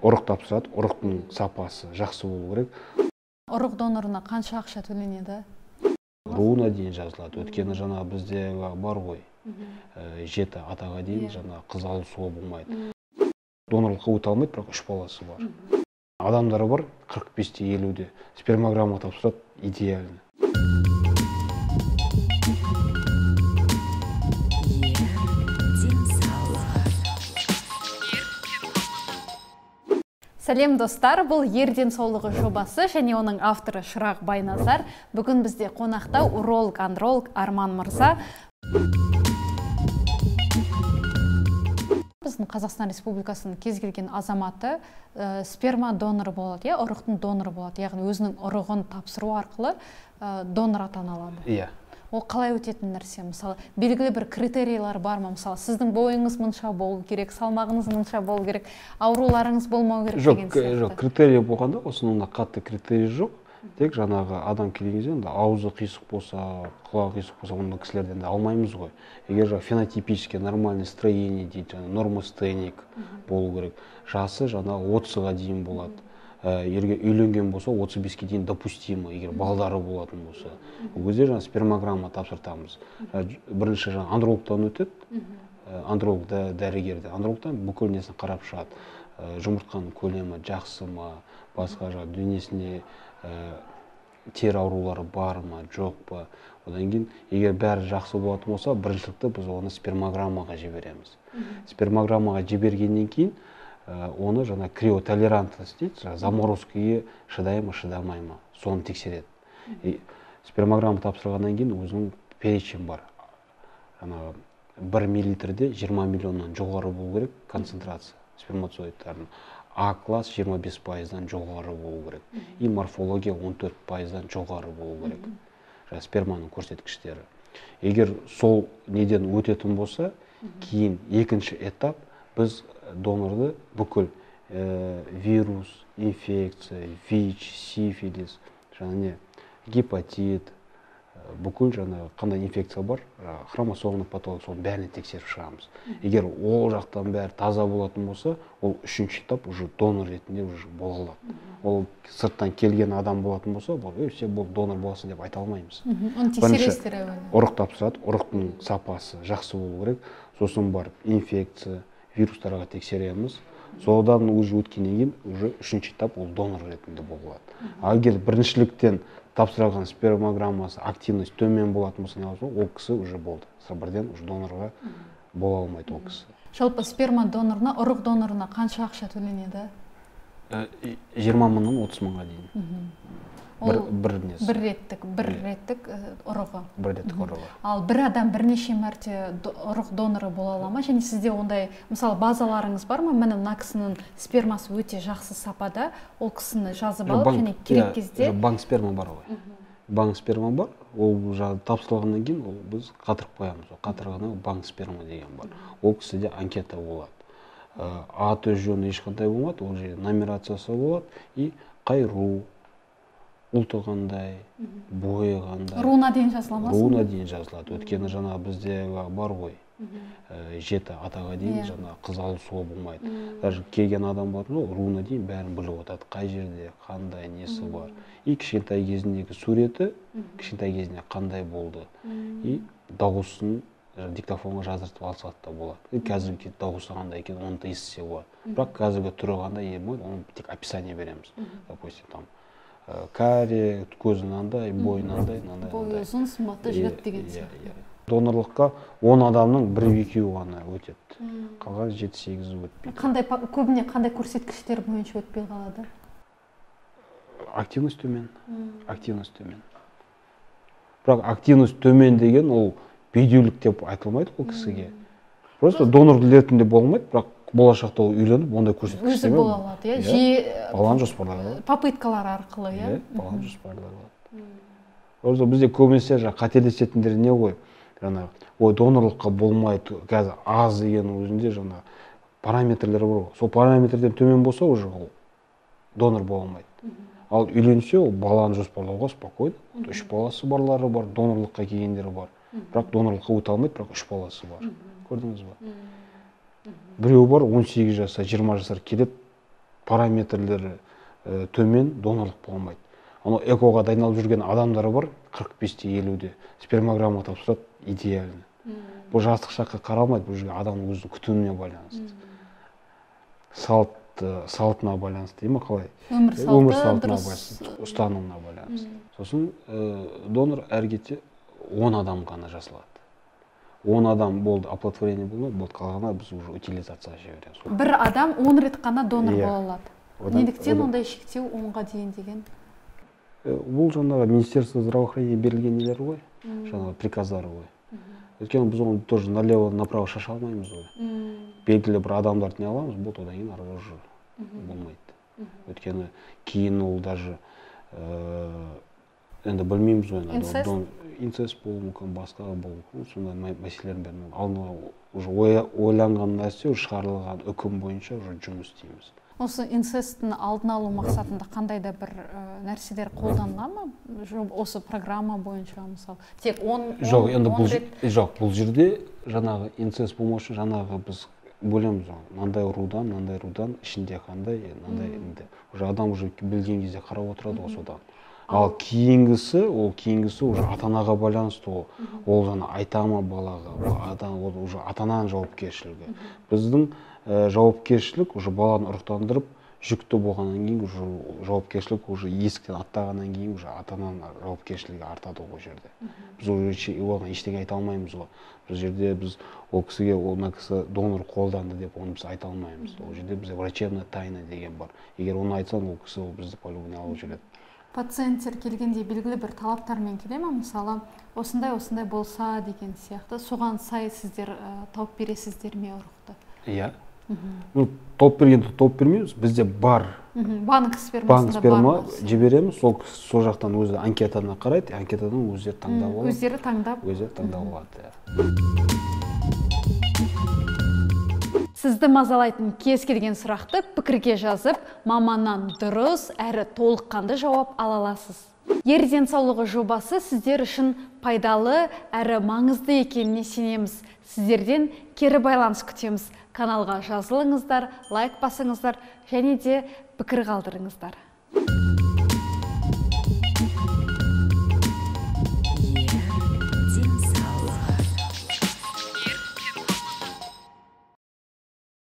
ұрық тапсырады, ұрықтың сапасы жақсы болу керек. Ұрық донорына қанша ақша төленеді? Руына дейін жазылады. Өткені жаңа бізде бар ғой, 7 атаға дейін жаңа қыз алысуға болмайды. Донорлыққа өте алмайды, бірақ 3 баласы бар. Адамдары бар 45-те 50-де спермограмма тапсырады, идеально. Сәлем достар, бұл Ер денсаулығы жобасы және оның авторы Шырақ Байназар. Бүгін бізде қонақта уролог-андролог Арман мырза. Біздің Қазақстан Республикасының кез келген азаматы сперма доноры болады, ұрықтың доноры болады, яғни өзінің ұрығын тапсыру арқылы донор атана алады. Ол қалай өтетін нәрсе? Мысалы, белгілі бір критериялар бар ма? Мысалы, сіздің бойыңыз мұнша болу керек, салмағыңыз мұнша болу керек, ауруларыңыз болмау керек деген сияқты. Жоқ, критерия болғанда, осының қатты критерий жоқ. Тек жаңағы адам келген кезде аузы қисық болса, құлағы қисық болса, онда кісілерден де алмаймыз ғой. Егер фенотипически нормальный строение дейді, нормостеник болу керек. Жасы жаңа 30-ға дейін болады. Егер үйленген болса 35-ке дейін допустимо, егер балдары болатын болса. Ол кезде жаңа спермограмма тапсыртамыз. Бірінші жаңа андрологтан өтеді, андролог дәрігерде. Андрологтан бүкіл несін қарап шығады. Жұмыртқаның көлемі жақсы ма, басқа жаңа дүниесіне тер аурулары бар ма, жоқ па. Одан кейін, егер бәрі жақсы болатын болса, біріншілікті біз оны спермограммаға жібереміз. Спермограммаға жібергеннен кейін оны жаңа криотолерантность дейді, заморозкаға шыдай ма, шыдамай ма, соны тексереді. Спермограмма тапсырғаннан кейін өзінің перечень бар. 1 миллилитрде 20 миллионнан жоғары болу керек концентрация сперматоидтардың. А класс 25%-дан жоғары болу керек. И морфология 14%-дан жоғары болу керек. Сперманың көрсеткіштері. Егер сол неден өтетін болса, кейін екінші этап біз донорды бүкіл вирус, инфекция, ВИЧ, сифилис, гепатит, бүкіл қандай инфекция бар, хромосомный патология, соның бәріне тексеріп шығамыз. Егер ол жақтан бәрі таза болатын болса, ол үшінші этап уже донор ретінде уже бола алады. Ол сырттан келген адам болатын болса, сен бұл донор боласың деп айта алмаймыз. Оны тексересіздер әуелі. Ұрық тапсырады, ұрықтың сапасы жақсы болу керек. Сосын барып инфекция, вирустарға тексереміз. Содан уже өткеннен кейін уже үшінші этап ол донор ретінде болады. А егер біріншіліктен тапсырған спермограммасы активность төмен болатын болса, ол кісі уже болды. Бірден уже донорға бола алмайды ол кісі. Жалпы сперма донорына, ұрық донорына қанша ақша төленеді? 20 мыңнан 30 мыңға дейін. Бір реттік ұрығы. Бір реттік ұрығы. Ал бір адам бірнеше мәрте ұрық доноры бола ала ма? Және сізде ондай, мысалы, базаларыңыз бар ма? Мына кісінің спермасы өте жақсы сапада, ол кісіні жазып алып, және керек кезде... Банк сперма бар ғой. Банк сперма бар, ол тапсырылғаннан кейін біз қатырып қоямыз. Қатырғаннан банк сперма деген бар. Ол кісіде анкета болады. Аты жөні ешқандай болмады, ол жерде нумерациясы болады, и қай ру, ұлты қандай, бойы қандай. Руына дейін жазыламыз? Руына дейін жазылады. Өткені жаңа бізде бар ғой, 7 атаға дейін жаңа қыз алысуға болмайды. Даже келген адам болатын, руына дейін бәрін біліп отырады, қай жерде, қандай, несі бар. И кішкентай кезіндегі суреті, кішкентай кезінде қандай болды. И дауысын диктофонға жаздыртып алсақ та болады. Қазіргі дауысы қандай екен, оны да естісе болады. Бірақ қазіргі түрі қандай емейді, оны тек описание береміз. Допустим, там каре, көзі мынандай, бойы мынандай, бойы ұзын, сымбатты жігіт деген сияқты. Донорлыққа 10 адамның 1-2 ғана өтеді. Қалған 7-8 өтпейді. Көбіне қандай көрсеткіштер бойынша өтпей қалады? Активность төмен. Активность төмен. Бірақ активность төмен деген ол бедеулік деп айтылмайды ол кісіге. Просто донор ретінде болмайды, бірақ болашақта ол үйленіп, ондай көрсеткіштер өзі бола алады, баланы жоспарлайды. Попыткалар арқылы, баланы жоспарлайды. Бізде көбінесе қателесетіндер не ғой? Донорлыққа болмайды, қазір аз деген өзінде параметрлер бар. Сол параметрден төмен болса, уже донор бола алмайды. Ал үйленсе, ол баланы жоспарлауға спокойно. 3 баласы барлары бар, донорлыққа келгендері бар. Бірақ донорлыққа өте алмайды, бірақ 3 баласы бар. Көрдіңіз ба? Біреу бар, 18 жасар, 20 жасар келеді, параметрлері төмен донорлық бола алмайды. Анау экоға дайындалып жүрген адамдар бар, 45-те 50-де спермограмма тапсырады, идеально. Бұл жастық шаққа қаралмайды, бұл жерге адамның өзінің күтіміне байланысты. Салтына байланысты деймін, қалай? Өмір салтына байланысты, ұстанымына байланысты. Сосын донор әр кетсе 10 адам ғана жасалады. 10 адам болды, оплодотворение болмайды, болды, қалғаны біз уже утилизацияға жібереміз. Бір адам 10 рет қана донор бола алады. Неліктен ондай шектеу 10-ға дейін деген? Бұл жаңағы Министерство здравоохранения берілген нелер ғой, жаңағы приказдары ғой. Өйткені біз оны тоже налево-направо шаша алмаймыз ғой. Белгілі бір адамдарды не аламыз, болды, одан кейін арғы уже болмайды. Өйткені кейін ол даже енді білмейміз ғой, инцест болуы мүмкін, басқа болуы мүмкін, сондай мәселелердің бәрін алдын уже ойланған нәрсе, шығарылған үкім бойынша уже жұмыс істейміз. Осы инцесттің алдын алу мақсатында қандай да бір нәрселер қолданған ма? Осы программа бойынша мысалы? Тек 10 рет? Жоқ, бұл жерде жаңағы инцест болмау үшін жаңағы біз бөлеміз, мынандай рудан, ішінде қандай, мынандай. Уже адам уже білген кезде қарап отырады ғой содан. Ал кейінгісі уже ата-анаға байланысты, ол жаңа айта ма балаға, ол уже ата-ананың жауапкершілігі. Біздің жауапкершілік уже баланы ұрықтандырып, жүкті болғаннан кейін уже жауапкершілік уже есіктен аттағаннан кейін уже ата-ананың жауапкершілігі артады ғой жерде. Біз уже оған ештеңе айта алмаймыз ғой. Бұл жерде біз ол кісіге, мына кісі донор қолданды деп оны біз айта алмаймыз. Ол жерде бізде врачебная тайна деген бар. Егер оны айтсаң, ол кісі бізді по-любому алып жүреді. Пациенттер келгенде белгілі бір талаптармен келе ме? Мысалы, осындай болса деген сияқты, соған сай сіздер тауып бересіздер ме ұрықты? Иә. Тауып бергенді тауып бермейміз, бізде бар. Банк сперма жібереміз, сол жақтан өзі анкетаны қарайды, анкетадан өздері таңдап алады. Өздері таңдап алады. Сізді мазалайтын кез келген сұрақты пікірге жазып, маманнан дұрыс әрі толыққанды жауап ала аласыз. Ер денсаулығы жобасы сіздер үшін пайдалы әрі маңызды екеніне сенеміз. Сіздерден кері байланыс күтеміз. Каналға жазылыңыздар, лайк басыңыздар және де пікір қалдырыңыздар.